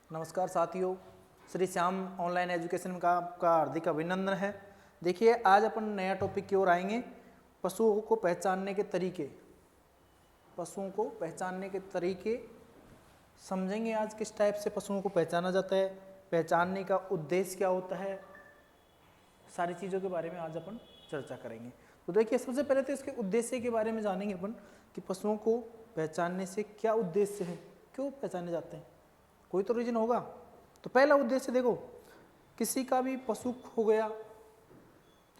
नमस्कार साथियों, Shri Shyam online education का आपका हार्दिक अभिनंदन है। देखिए, आज अपन नया टॉपिक की ओर आएंगे, पशुओं को पहचानने के तरीके। पशुओं को पहचानने के तरीके समझेंगे आज, किस टाइप से पशुओं को पहचाना जाता है, पहचानने का उद्देश्य क्या होता है, सारी चीज़ों के बारे में आज अपन चर्चा करेंगे। तो देखिए, सबसे पहले तो इसके उद्देश्य के बारे में जानेंगे अपन कि पशुओं को पहचानने से क्या उद्देश्य है, क्यों पहचाने जाते हैं, कोई तो रीजन होगा। तो पहला उद्देश्य देखो, किसी का भी पशु खो गया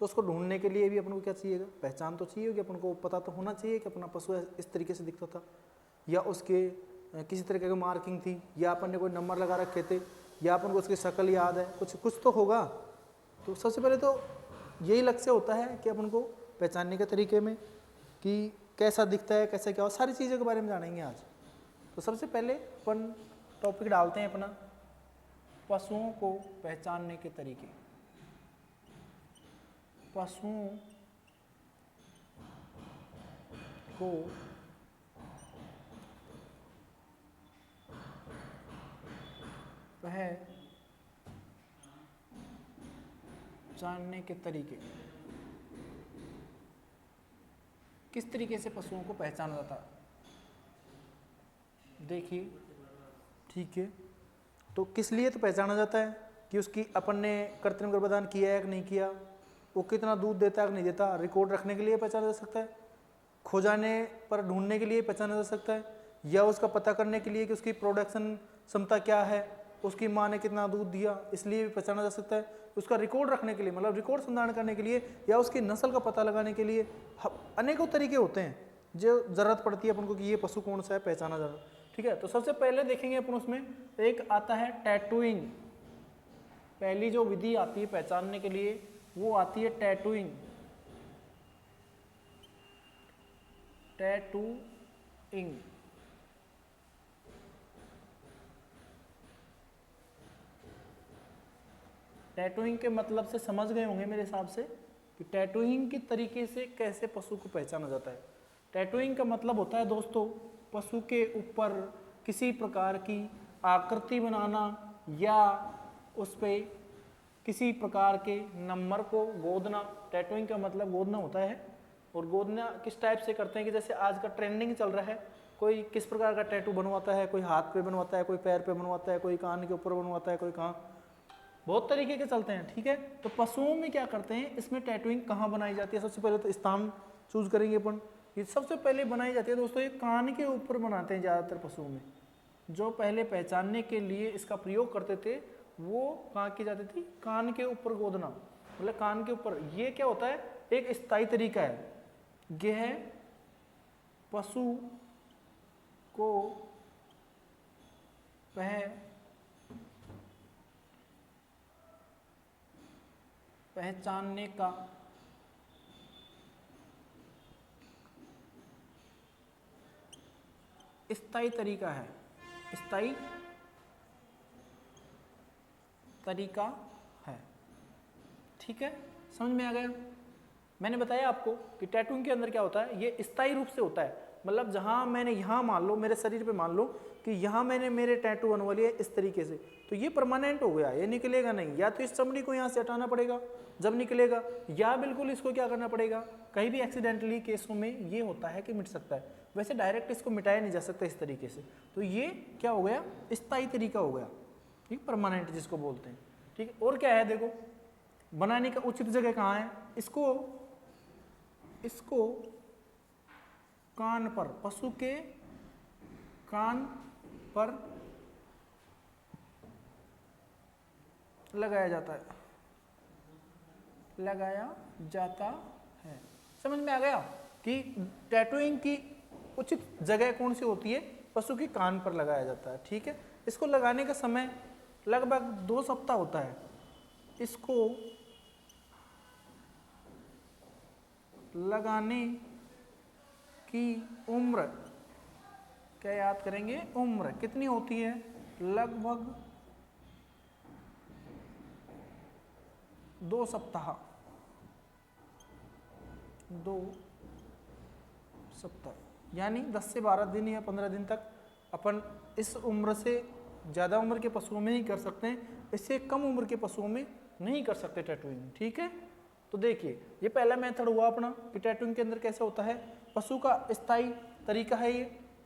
तो उसको ढूंढने के लिए भी अपन को क्या चाहिएगा, पहचान तो चाहिए कि अपन को पता तो होना चाहिए कि अपना पशु इस तरीके से दिखता था, या उसके किसी तरीके की मार्किंग थी, या अपन ने कोई नंबर लगा रखे थे, या अपन को उसकी शक्ल याद है, कुछ तो होगा। तो सबसे पहले तो यही लक्ष्य होता है कि अपन को पहचानने के तरीके में कि कैसा दिखता है, कैसा क्या हो, सारी चीज़ों के बारे में जानेंगे आज। तो सबसे पहले अपन टॉपिक डालते हैं अपना, पशुओं को पहचानने के तरीके। पशुओं को पहचानने के तरीके, किस तरीके से पशुओं को पहचाना जाता है। देखिए, ठीक है, तो किस लिए तो पहचाना जाता है कि उसकी अपन ने कृत्रिम गर्भाधान किया है कि नहीं किया, वो कितना दूध देता है कि नहीं देता, रिकॉर्ड रखने के लिए पहचाना जा सकता है, खो जाने पर ढूंढने के लिए पहचाना जा सकता है, या उसका पता करने के लिए कि उसकी प्रोडक्शन क्षमता क्या है, उसकी माँ ने कितना दूध दिया, इसलिए भी पहचाना जा सकता है। उसका रिकॉर्ड रखने के लिए, मतलब रिकॉर्ड संधारण करने के लिए, या उसकी नस्ल का पता लगाने के लिए अनेकों तरीके होते हैं जो जरूरत पड़ती है अपन को कि ये पशु कौन सा है, पहचाना जाना। ठीक है, तो सबसे पहले देखेंगे अपन, उसमें एक आता है टैटूइंग। पहली जो विधि आती है पहचानने के लिए वो आती है टैटूइंग। टैटूइंग टैटूइंग के मतलब से समझ गए होंगे मेरे हिसाब से कि टैटूइंग के तरीके से कैसे पशु को पहचाना जाता है। टैटूइंग का मतलब होता है दोस्तों, पशु के ऊपर किसी प्रकार की आकृति बनाना या उस पर किसी प्रकार के नंबर को गोदना। टैटूइंग का मतलब गोदना होता है। और गोदना किस टाइप से करते हैं कि जैसे आज का ट्रेंडिंग चल रहा है, कोई किस प्रकार का टैटू बनवाता है, कोई हाथ पे बनवाता है, कोई पैर पे बनवाता है, कोई कान के ऊपर बनवाता है, कोई कहाँ, बहुत तरीके के चलते हैं। ठीक है, तो पशुओं में क्या करते हैं, इसमें टैटूइंग कहाँ बनाई जाती है। सबसे पहले तो स्थान चूज करेंगे अपन। ये सबसे पहले बनाई जाती है दोस्तों, ये कान के ऊपर बनाते हैं ज़्यादातर पशुओं में। जो पहले पहचानने के लिए इसका प्रयोग करते थे वो कहाँ की जाती थी, कान के ऊपर गोदना, मतलब कान के ऊपर। ये क्या होता है, एक स्थायी तरीका है। यह पशु को पहचानने का स्थायी तरीका है, स्थायी तरीका है। ठीक है, समझ में आ गया। मैंने बताया आपको कि टैटूइंग के अंदर क्या होता है, ये स्थायी रूप से होता है। मतलब जहां मैंने यहाँ मान लो मेरे शरीर पे मान लो कि यहाँ मैंने मेरे टैटू बनवा लिया इस तरीके से, तो ये परमानेंट हो गया, ये निकलेगा नहीं। या तो इस चमड़ी को यहाँ से हटाना पड़ेगा जब निकलेगा, या बिल्कुल इसको क्या करना पड़ेगा, कहीं भी एक्सीडेंटली केसों में ये होता है कि मिट सकता है, वैसे डायरेक्ट इसको मिटाया नहीं जा सकता इस तरीके से। तो ये क्या हो गया, स्थायी तरीका हो गया, ठीक, परमानेंट जिसको बोलते हैं। ठीक है, और क्या है, देखो बनाने का उचित जगह कहाँ है, इसको कान पर, पशु के कान पर लगाया जाता है। समझ में आ गया कि टैटूइंग की उचित जगह कौन सी होती है, पशु के कान पर लगाया जाता है। ठीक है, इसको लगाने का समय लगभग 2 सप्ताह होता है। इसको लगाने की उम्र क्या याद करेंगे, उम्र कितनी होती है, लगभग 2 सप्ताह। 2 सप्ताह यानी 10 से 12 दिन या 15 दिन तक अपन इस उम्र से ज़्यादा उम्र के पशुओं में ही कर सकते हैं, इससे कम उम्र के पशुओं में नहीं कर सकते टैटूइंग। ठीक है, तो देखिए ये पहला मेथड हुआ अपना कि टैटूइंग के अंदर कैसे होता है, पशु का स्थायी तरीका है। ये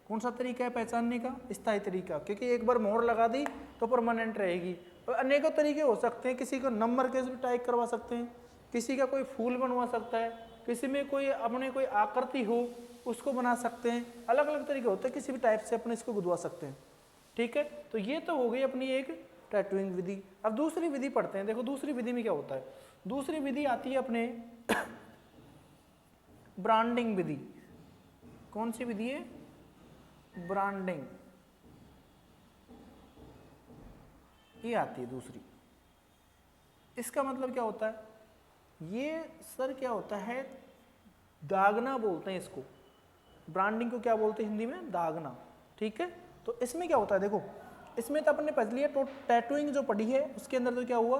कौन सा तरीका है पहचानने का? स्थायी तरीका, क्योंकि एक बार मोहर लगा दी तो परमानेंट रहेगी। और अनेकों तरीके हो सकते हैं, किसी को नंबर के भी टाइप करवा सकते हैं, किसी का कोई फूल बनवा सकता है, किसी में कोई अपने कोई आकृति हो उसको बना सकते हैं, अलग अलग तरीके होते हैं, किसी भी टाइप से अपने इसको गुदवा सकते हैं। ठीक है, तो ये तो हो गई अपनी एक टैटूइंग विधि। अब दूसरी विधि पढ़ते हैं। देखो दूसरी विधि में क्या होता है, दूसरी विधि आती है अपने ब्रांडिंग विधि। कौन सी विधि है? ब्रांडिंग, ये आती है दूसरी। इसका मतलब क्या होता है? ये सर क्या होता है, दागना बोलते हैं इसको। ब्रांडिंग को क्या बोलते हैं हिंदी में? दागना। ठीक है, तो इसमें क्या होता है, देखो इसमें तो अपने पढ़ लिया, तो टैटूइंग जो पढ़ी है उसके अंदर तो क्या हुआ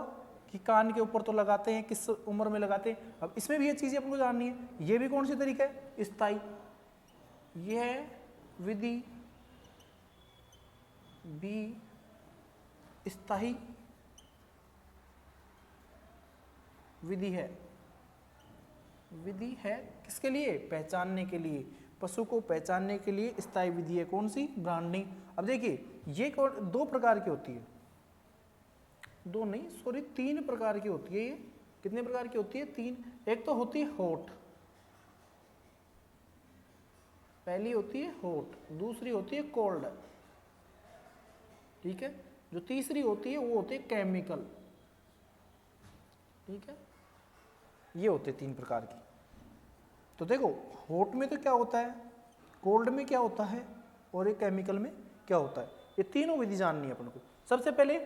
कि कान के ऊपर तो लगाते हैं, किस उम्र में लगाते हैं। अब इसमें भी ये चीज़ें आपको जाननी है। ये भी कौन सी तरीका है? स्थायी। यह विधि भी स्थायी विधि है। विधि है किसके लिए? पहचानने के लिए, पशु को पहचानने के लिए स्थायी विधि है। कौन सी? ब्रांडिंग। अब देखिए ये दो प्रकार की होती है, दो नहीं सॉरी 3 प्रकार की होती है। ये कितने प्रकार की होती है? 3। एक तो होती है हॉट, पहली होती है हॉट, दूसरी होती है कोल्ड। ठीक है, जो तीसरी होती है वो होती है केमिकल। ठीक है, ये होते 3 प्रकार की। तो देखो हॉट में तो क्या होता है, कोल्ड में क्या होता है, और ये केमिकल में क्या होता है। ये तीनों विधि जाननी है अपन को। सबसे पहले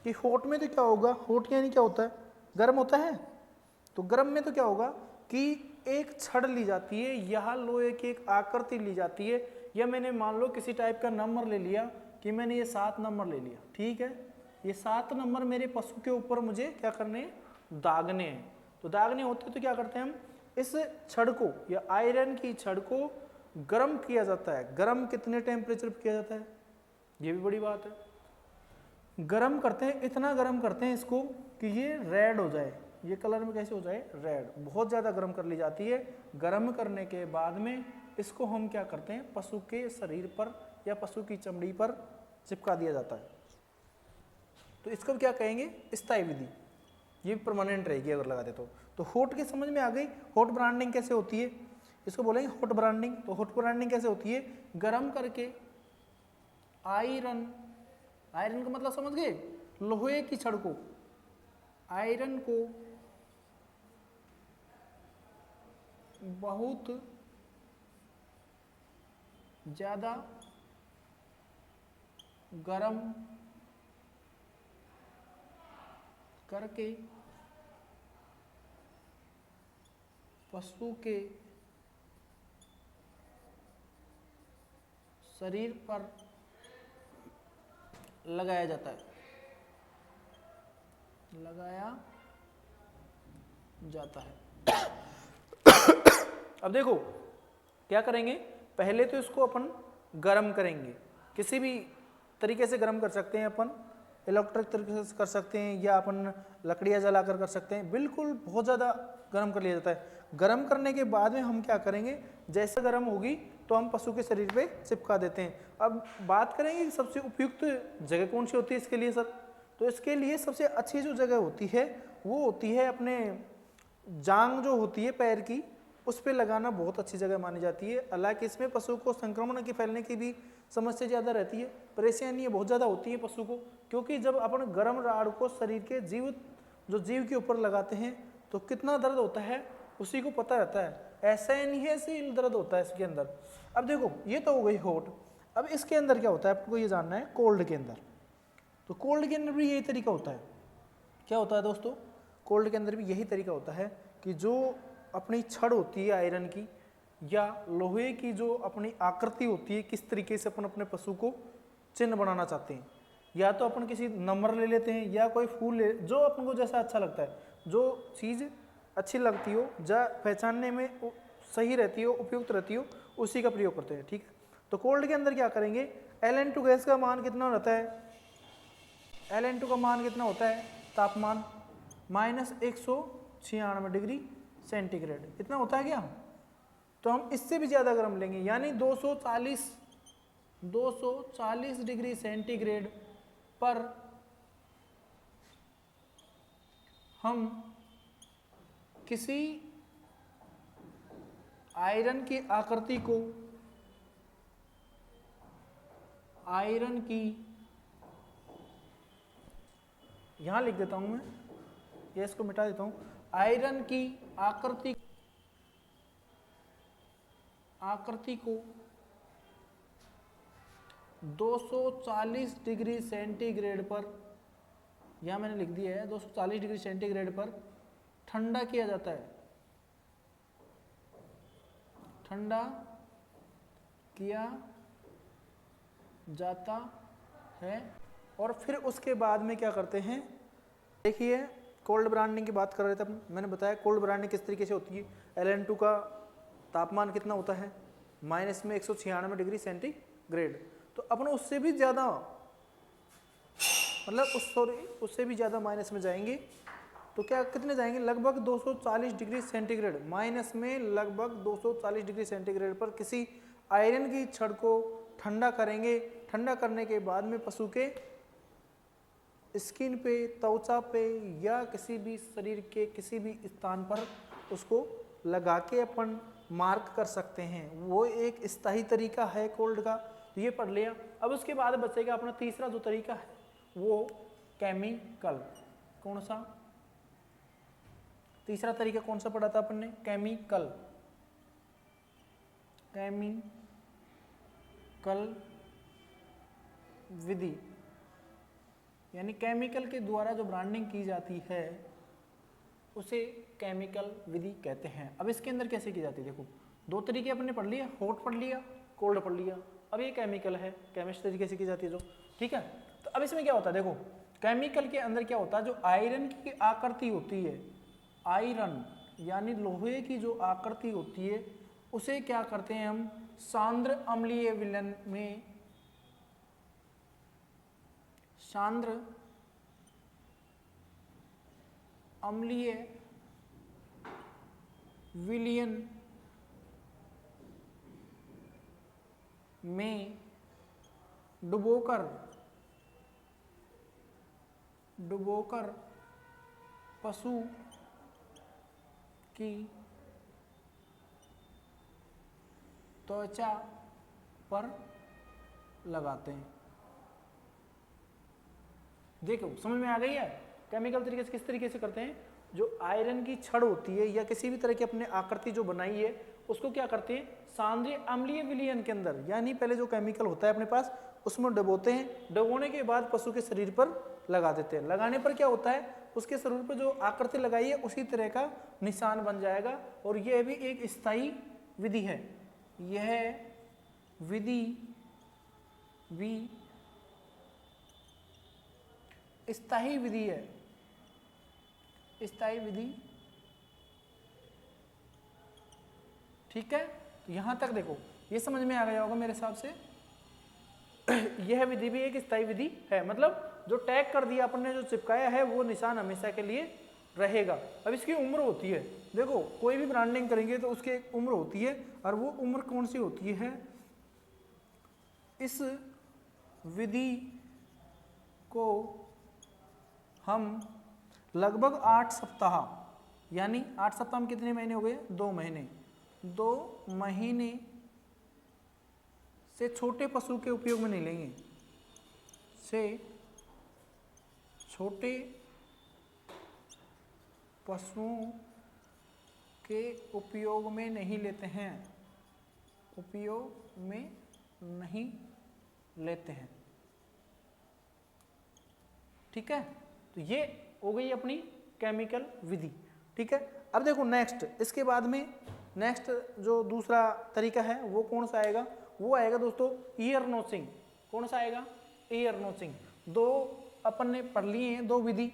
कि हॉट में तो क्या होगा, हॉट यानी क्या होता है? गर्म होता है। तो गर्म में तो क्या होगा कि एक छड़ ली जाती है, यहाँ लोहे की एक आकृति ली जाती है, या मैंने मान लो किसी टाइप का नंबर ले लिया कि मैंने ये 7 नंबर ले लिया। ठीक है, ये 7 नंबर मेरे पशु के ऊपर मुझे क्या करने हैं? दागने हैं। तो दागने होते तो क्या करते हैं हम, इस छड़ को या आयरन की छड़ को गर्म किया जाता है। गर्म कितने टेम्परेचर पर किया जाता है, ये भी बड़ी बात है। गर्म करते हैं, इतना गर्म करते हैं इसको कि ये रेड हो जाए। ये कलर में कैसे हो जाए? रेड। बहुत ज़्यादा गर्म कर ली जाती है। गर्म करने के बाद में इसको हम क्या करते हैं? पशु के शरीर पर या पशु की चमड़ी पर चिपका दिया जाता है। तो इसको क्या कहेंगे? स्थायी विधि। ये परमानेंट रहेगी अगर लगा दे तो हॉट की समझ में आ गई। हॉट ब्रांडिंग कैसे होती है, इसको बोलेंगे हॉट ब्रांडिंग। तो हॉट ब्रांडिंग कैसे होती है? गर्म करके आयरन, आयरन का मतलब समझ गए? लोहे की छड़ को, आयरन को बहुत ज्यादा गर्म करके पशु के शरीर पर लगाया जाता है, लगाया जाता है। अब देखो क्या करेंगे, पहले तो इसको अपन गर्म करेंगे। किसी भी तरीके से गर्म कर सकते हैं अपन, इलेक्ट्रिक तरीके से कर सकते हैं, या अपन लकड़ियाँ जलाकर कर सकते हैं। बिल्कुल बहुत ज़्यादा गर्म कर लिया जाता है। गर्म करने के बाद में हम क्या करेंगे, जैसे गर्म होगी तो हम पशु के शरीर पे चिपका देते हैं। अब बात करेंगे कि सबसे उपयुक्त जगह कौन सी होती है इसके लिए सर। तो इसके लिए सबसे अच्छी जो जगह होती है वो होती है अपने जांग जो होती है पैर की, उस पर लगाना बहुत अच्छी जगह मानी जाती है। हालांकि इसमें पशु को संक्रमण के फैलने की भी समस्या ज़्यादा रहती है, परेशानी बहुत ज़्यादा होती है पशु को, क्योंकि जब अपन गर्म राड़ को शरीर के जीव के ऊपर लगाते हैं तो कितना दर्द होता है उसी को पता रहता है। ऐसा ही नहीं है ऐसे दर्द होता है इसके अंदर। अब देखो ये तो हो गई हॉट। अब इसके अंदर क्या होता है आपको ये जानना है, कोल्ड के अंदर। तो कोल्ड के अंदर भी यही तरीका होता है। क्या होता है दोस्तों, कोल्ड के अंदर भी यही तरीका होता है कि जो अपनी छड़ होती है आयरन की या लोहे की, जो अपनी आकृति होती है, किस तरीके से अपन अपने पशु को चिन्ह बनाना चाहते हैं, या तो अपन किसी नंबर ले लेते हैं या कोई फूल ले, जो अपन को जैसा अच्छा लगता है, जो चीज़ अच्छी लगती हो, जा पहचानने में सही रहती हो, उपयुक्त रहती हो, उसी का प्रयोग करते हैं। ठीक है, तो कोल्ड के अंदर क्या करेंगे, Ln2 गैस का मान कितना रहता है, Ln2 का मान कितना होता है, तापमान -196 डिग्री सेंटीग्रेड, इतना होता है क्या? तो हम इससे भी ज़्यादा गर्म लेंगे, यानी 240 डिग्री सेंटीग्रेड पर हम किसी आयरन की आकृति को, आयरन की, यहां लिख देता हूं मैं, ये इसको मिटा देता हूं, आयरन की आकृति को 240 डिग्री सेंटीग्रेड पर, यहां मैंने लिख दिया है 240 डिग्री सेंटीग्रेड पर ठंडा किया जाता है, ठंडा किया जाता है। और फिर उसके बाद में क्या करते हैं, देखिए कोल्ड ब्रांडिंग की बात कर रहे थे, मैंने बताया कोल्ड ब्रांडिंग किस तरीके से होती है। Ln2 का तापमान कितना होता है, -196 डिग्री सेंटीग्रेड, तो अपन उससे भी ज़्यादा, मतलब उससे भी ज़्यादा माइनस में जाएंगे, तो क्या कितने जाएंगे, लगभग 240 डिग्री सेंटीग्रेड, माइनस में लगभग 240 डिग्री सेंटीग्रेड पर किसी आयरन की छड़ को ठंडा करेंगे। ठंडा करने के बाद में पशु के स्किन पे, त्वचा पे या किसी भी शरीर के किसी भी स्थान पर उसको लगा के अपन मार्क कर सकते हैं, वो एक स्थायी तरीका है कोल्ड का, तो ये पढ़ लिया। अब उसके बाद बचेगा अपना तीसरा जो तरीका है वो केमिकल। कौन सा तीसरा तरीका कौन सा पढ़ा था अपन ने, केमिकल। केमिकल विधि, यानी केमिकल के द्वारा जो ब्रांडिंग की जाती है उसे केमिकल विधि कहते हैं। अब इसके अंदर कैसे की जाती है, देखो दो तरीके अपने पढ़ लिया, हॉट पढ़ लिया, कोल्ड पढ़ लिया। अब ये केमिकल है, केमिस्ट्री तरीके से की जाती है जो, ठीक है। तो अब इसमें क्या होता है, देखो केमिकल के अंदर क्या होता है, जो आयरन की आकृति होती है, आयरन यानी लोहे की जो आकृति होती है उसे क्या करते हैं हम, सांद्र अम्लीय विलयन में, सांद्र अम्लीय विलयन में डुबोकर पशु की त्वचा पर लगाते हैं। देखो समझ में आ गई है, केमिकल तरीके से किस तरीके से करते हैं, जो आयरन की छड़ होती है या किसी भी तरह की अपने आकृति जो बनाई है उसको क्या करते हैं, सांद्र अम्लीय विलयन के अंदर, यानी पहले जो केमिकल होता है अपने पास उसमें डुबोते हैं, डुबोने के बाद पशु के शरीर पर लगा देते हैं। लगाने पर क्या होता है, उसके शरीर पर जो आकृति लगाई है उसी तरह का निशान बन जाएगा, और यह भी एक स्थायी विधि है। यह विधि भी स्थायी विधि है, स्थायी विधि, ठीक है। तो यहां तक देखो ये समझ में आ गया होगा मेरे हिसाब से। यह विधि भी एक स्थायी विधि है, मतलब जो टैग कर दिया अपन ने, जो चिपकाया है वो निशान हमेशा के लिए रहेगा। अब इसकी उम्र होती है, देखो कोई भी ब्रांडिंग करेंगे तो उसकी एक उम्र होती है, और वो उम्र कौन सी होती है, इस विधि को हम लगभग 8 सप्ताह, यानी 8 सप्ताह में कितने महीने हो गए, 2 महीने, 2 महीने से छोटे पशु के उपयोग में नहीं लेंगे, से छोटे पशुओं के उपयोग में नहीं लेते हैं, उपयोग में नहीं लेते हैं, ठीक है। तो ये हो गई अपनी केमिकल विधि, ठीक है। अब देखो नेक्स्ट, इसके बाद में नेक्स्ट जो दूसरा तरीका है वो कौन सा आएगा, वो आएगा दोस्तों ईयर नोचिंग। कौन सा आएगा, ईयर नोचिंग। दो अपन ने पढ़ लिए हैं, 2 विधि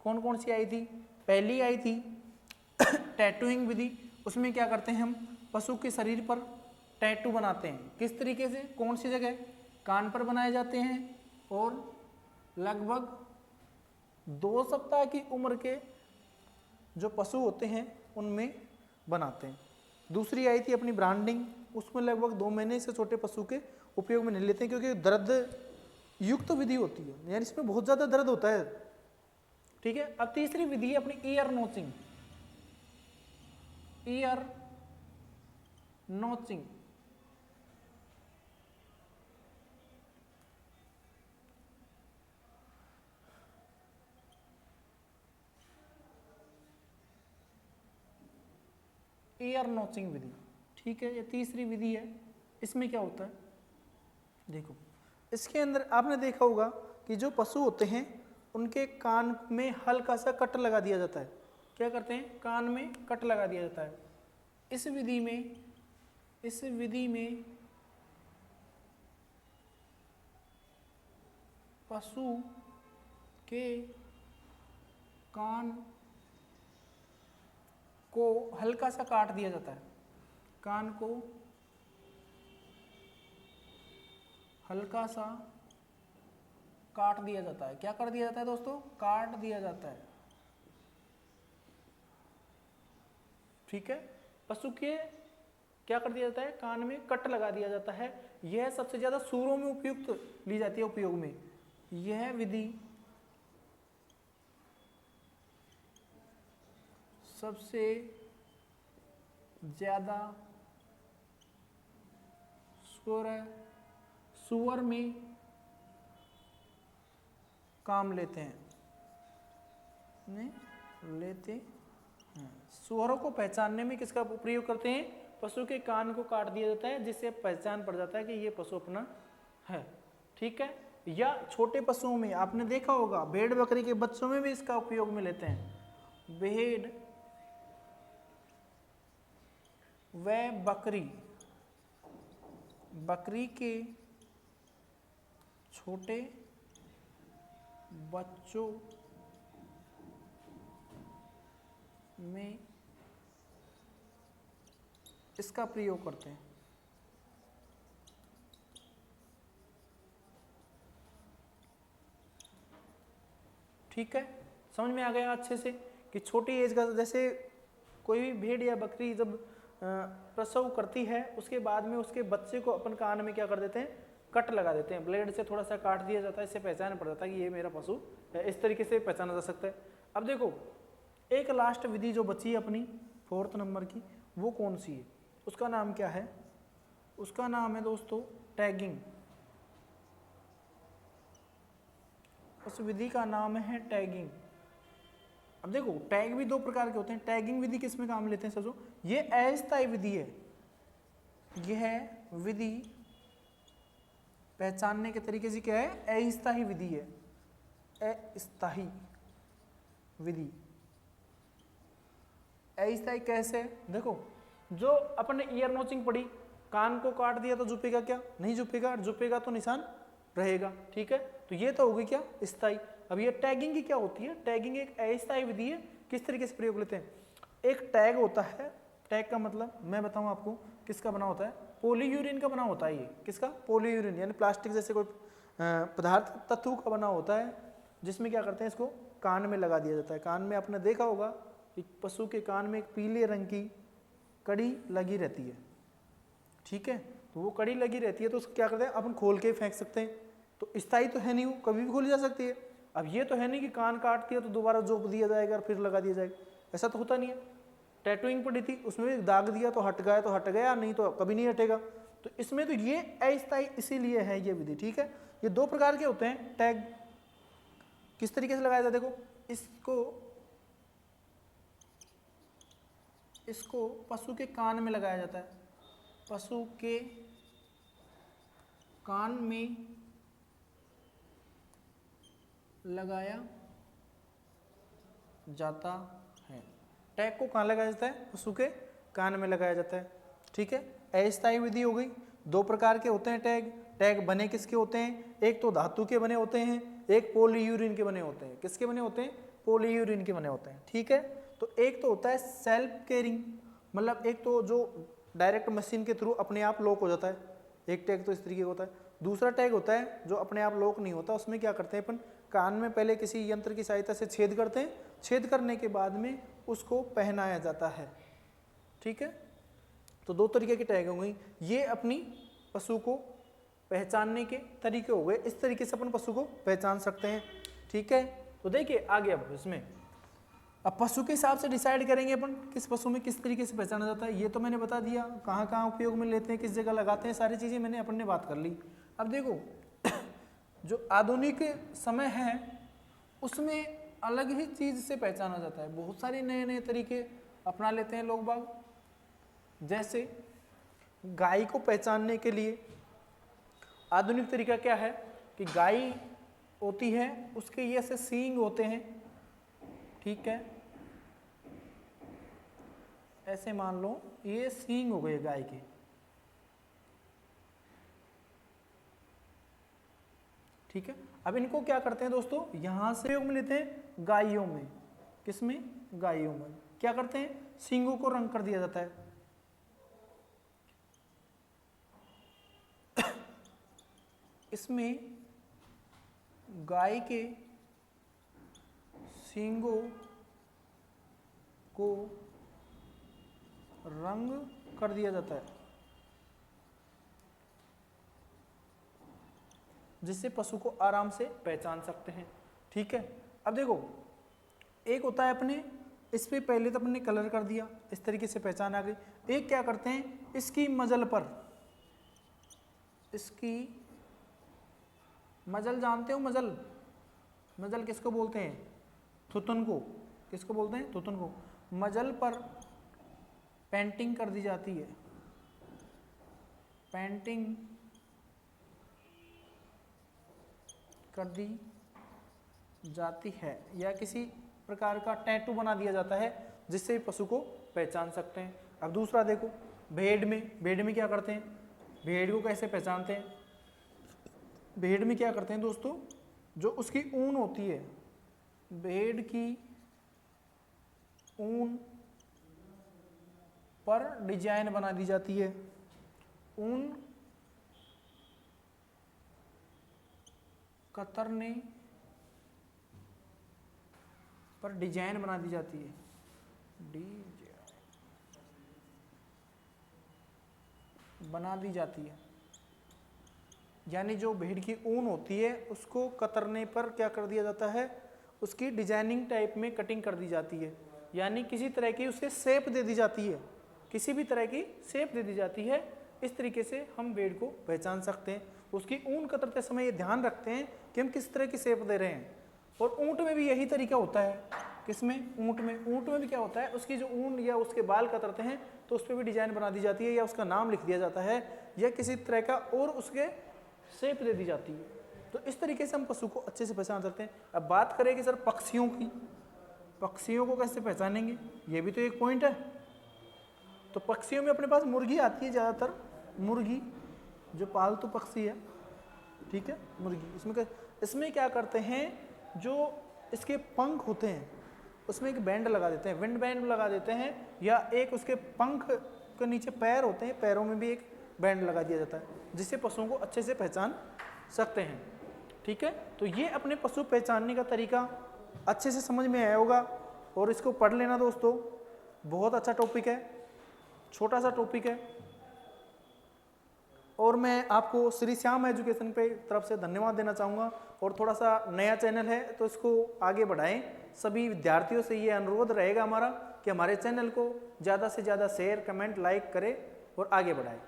कौन कौन सी आई थी, पहली आई थी टैटूइंग विधि। उसमें क्या करते हैं हम, पशु के शरीर पर टैटू बनाते हैं। किस तरीके से, कौन सी जगह, कान पर बनाए जाते हैं, और लगभग 2 सप्ताह की उम्र के जो पशु होते हैं उनमें बनाते हैं। दूसरी आई थी अपनी ब्रांडिंग, उसमें लगभग 2 महीने से छोटे पशु के उपयोग में नहीं लेते हैं क्योंकि दर्द युक्त विधि होती है, यानी इसमें बहुत ज़्यादा दर्द होता है। ठीक है, अब तीसरी विधि है अपनी ear notching. Ear notching ear notching विधि। ठीक है, ये तीसरी विधि है। इसमें क्या होता है, देखो इसके अंदर आपने देखा होगा कि जो पशु होते हैं उनके कान में हल्का सा कट लगा दिया जाता है। क्या करते हैं, कान में कट लगा दिया जाता है। इस विधि में पशु के कान को हल्का सा काट दिया जाता है। कान को हल्का सा काट दिया जाता है। क्या कर दिया जाता है दोस्तों, काट दिया जाता है। ठीक है, पशु के क्या कर दिया जाता है, कान में कट लगा दिया जाता है। यह सबसे ज्यादा सूरों में उपयुक्त ली जाती है उपयोग में। यह विधि सबसे ज्यादा सूअर में काम लेते हैं, सूअरों को पहचानने में किसका प्रयोग करते हैं, पशु के कान को काट दिया जाता है जिससे पहचान पड़ जाता है कि ये पशु अपना है। ठीक है, या छोटे पशुओं में आपने देखा होगा भेड़ बकरी के बच्चों में भी इसका उपयोग में लेते हैं। भेड़ व बकरी के छोटे बच्चों में इसका प्रयोग करते हैं। ठीक है, समझ में आ गया अच्छे से कि छोटी एज का, जैसे कोई भी भेड़ या बकरी जब प्रसव करती है उसके बाद में उसके बच्चे को अपन कान में क्या कर देते हैं, कट लगा देते हैं, ब्लेड से थोड़ा सा काट दिया जाता है, इससे पहचान पड़ जाता है कि ये मेरा पशु है। इस तरीके से पहचाना जा सकता है। अब देखो एक लास्ट विधि जो बची है अपनी 4th नंबर की, वो कौन सी है, उसका नाम क्या है, उसका नाम है दोस्तों टैगिंग। उस विधि का नाम है टैगिंग। अब देखो टैग भी 2 प्रकार के होते हैं। टैगिंग विधि किस में काम लेते हैं समझो, ये अस्थायी विधि है। यह विधि पहचानने के तरीके से क्या है, अस्थायी विधि है। अस्थायी विधि। अस्थायी कैसे, देखो जो अपने ईयर नोचिंग पढ़ी, कान को काट दिया तो झुकेगा क्या, नहीं झुकेगा, झुकेगा तो निशान रहेगा। ठीक है, तो ये तो होगी क्या, स्थायी। अब ये टैगिंग की क्या होती है, टैगिंग एक अस्थायी विधि है। किस तरीके से प्रयोग लेते हैं, एक टैग होता है, टैग का मतलब मैं बताऊं आपको किसका बना होता है, पॉलीयूरिन का बना होता है। ये किसका, पॉलीयूरिन, यानी प्लास्टिक जैसे कोई पदार्थ तत्व का बना होता है, जिसमें क्या करते हैं, इसको कान में लगा दिया जाता है। कान में आपने देखा होगा कि पशु के कान में एक पीले रंग की कड़ी लगी रहती है। ठीक है, तो वो कड़ी लगी रहती है तो उसको क्या करते हैं, अपन खोल के फेंक सकते हैं। तो स्थायी तो है नहीं, वो कभी भी खोली जा सकती है। अब ये तो है नहीं कि कान काट दिया तो दोबारा जोप दिया जाएगा और फिर लगा दिया जाएगा, ऐसा तो होता नहीं है। टैटूइंग पड़ी थी, उसमें भी दाग दिया तो हट गया तो हट गया, नहीं तो कभी नहीं हटेगा। तो इसमें तो ये अस्थायी इसीलिए है ये विधि। ठीक है, ये 2 प्रकार के होते हैं टैग। किस तरीके से लगाया जाए, देखो इसको पशु के कान में लगाया जाता है। पशु के कान में लगाया जाता है। टैग को कहाँ लगाया जाता है, पशु के कान में लगाया जाता है। ठीक है, अस्थायी विधि हो गई। 2 प्रकार के होते हैं टैग। टैग बने किसके होते हैं, एक तो धातु के बने होते हैं, एक पॉलीयूरिन के बने होते हैं। किसके बने होते हैं, पॉलीयूरिन के बने होते हैं। ठीक है, तो एक तो होता है सेल्फ केयरिंग, मतलब एक तो जो डायरेक्ट मशीन के थ्रू अपने आप लॉक हो जाता है, एक टैग तो इस तरीके का होता है। दूसरा टैग होता है जो अपने आप लॉक नहीं होता, उसमें क्या करते हैं अपन, कान में पहले किसी यंत्र की सहायता से छेद करते हैं, छेद करने के बाद में उसको पहनाया जाता है। ठीक है, तो दो तरीके की टैग हो गई। ये अपनी पशु को पहचानने के तरीके हो गए, इस तरीके से अपन पशु को पहचान सकते हैं। ठीक है, तो देखिए आगे अब इसमें अब पशु के हिसाब से डिसाइड करेंगे अपन किस पशु में किस तरीके से पहचाना जाता है। ये तो मैंने बता दिया कहाँ कहाँ उपयोग में लेते हैं, किस जगह लगाते हैं, सारी चीज़ें मैंने अपन ने बात कर ली। अब देखो जो आधुनिक समय है उसमें अलग ही चीज़ से पहचाना जाता है, बहुत सारे नए नए तरीके अपना लेते हैं लोग बाग। जैसे गाय को पहचानने के लिए आधुनिक तरीका क्या है कि गाय होती है उसके ये ऐसे सींग होते हैं। ठीक है, ऐसे मान लो ये सींग हो गए गाय के। ठीक है, अब इनको क्या करते हैं दोस्तों, यहां से उपयोग में लेते हैं गायों में। किसमें, गायों में क्या करते हैं, सींगों को रंग कर दिया जाता है। इसमें गाय के सींगों को रंग कर दिया जाता है जिससे पशु को आराम से पहचान सकते हैं। ठीक है, अब देखो एक होता है अपने इस पे पहले तो अपने कलर कर दिया, इस तरीके से पहचान आ गई। एक क्या करते हैं, इसकी मजल पर, इसकी मजल जानते हो, मजल, मजल किसको बोलते हैं, थुतुन को। किसको बोलते हैं, थुतुन को। मजल पर पेंटिंग कर दी जाती है, पेंटिंग कर दी जाती है या किसी प्रकार का टैटू बना दिया जाता है जिससे पशु को पहचान सकते हैं। अब दूसरा देखो भेड़ में क्या करते हैं, भेड़ को कैसे पहचानते हैं। भेड़ में क्या करते हैं दोस्तों, जो उसकी ऊन होती है, भेड़ की ऊन पर डिजाइन बना दी जाती है, ऊन कतरने पर डिजाइन बना दी जाती है, बना दी जाती है। यानी जो भेड़ की ऊन होती है उसको कतरने पर क्या कर दिया जाता है, उसकी डिजाइनिंग टाइप में कटिंग कर दी जाती है, यानी किसी तरह की उसके शेप दे दी जाती है, किसी भी तरह की शेप दे दी जाती है। इस तरीके से हम भेड़ को पहचान सकते हैं। उसकी ऊन कतरते समय ये ध्यान रखते हैं कि हम किस तरह की शेप दे रहे हैं। और ऊंट में भी यही तरीका होता है। किसमें, ऊंट में भी क्या होता है, उसकी जो ऊन या उसके बाल कतरते हैं तो उस पर भी डिजाइन बना दी जाती है या उसका नाम लिख दिया जाता है या किसी तरह का और उसके शेप दे दी जाती है। तो इस तरीके से हम पशु को अच्छे से पहचान सकते हैं। अब बात करें कि सर पक्षियों की, पक्षियों को कैसे पहचानेंगे, ये भी तो एक पॉइंट है। तो पक्षियों में अपने पास मुर्गी आती है, ज़्यादातर मुर्गी जो पालतू पक्षी है। ठीक है, मुर्गी, इसमें क्या करते हैं, जो इसके पंख होते हैं उसमें एक बैंड लगा देते हैं, विंड बैंड लगा देते हैं, या एक उसके पंख के नीचे पैर होते हैं, पैरों में भी एक बैंड लगा दिया जाता है जिससे पशुओं को अच्छे से पहचान सकते हैं। ठीक है, तो ये अपने पशु पहचानने का तरीका अच्छे से समझ में आया होगा और इसको पढ़ लेना दोस्तों। बहुत अच्छा टॉपिक है, छोटा सा टॉपिक है और मैं आपको श्री श्याम एजुकेशन पे तरफ से धन्यवाद देना चाहूँगा। और थोड़ा सा नया चैनल है तो इसको आगे बढ़ाएं। सभी विद्यार्थियों से ये अनुरोध रहेगा हमारा कि हमारे चैनल को ज़्यादा से ज़्यादा शेयर, कमेंट, लाइक करें और आगे बढ़ाएं।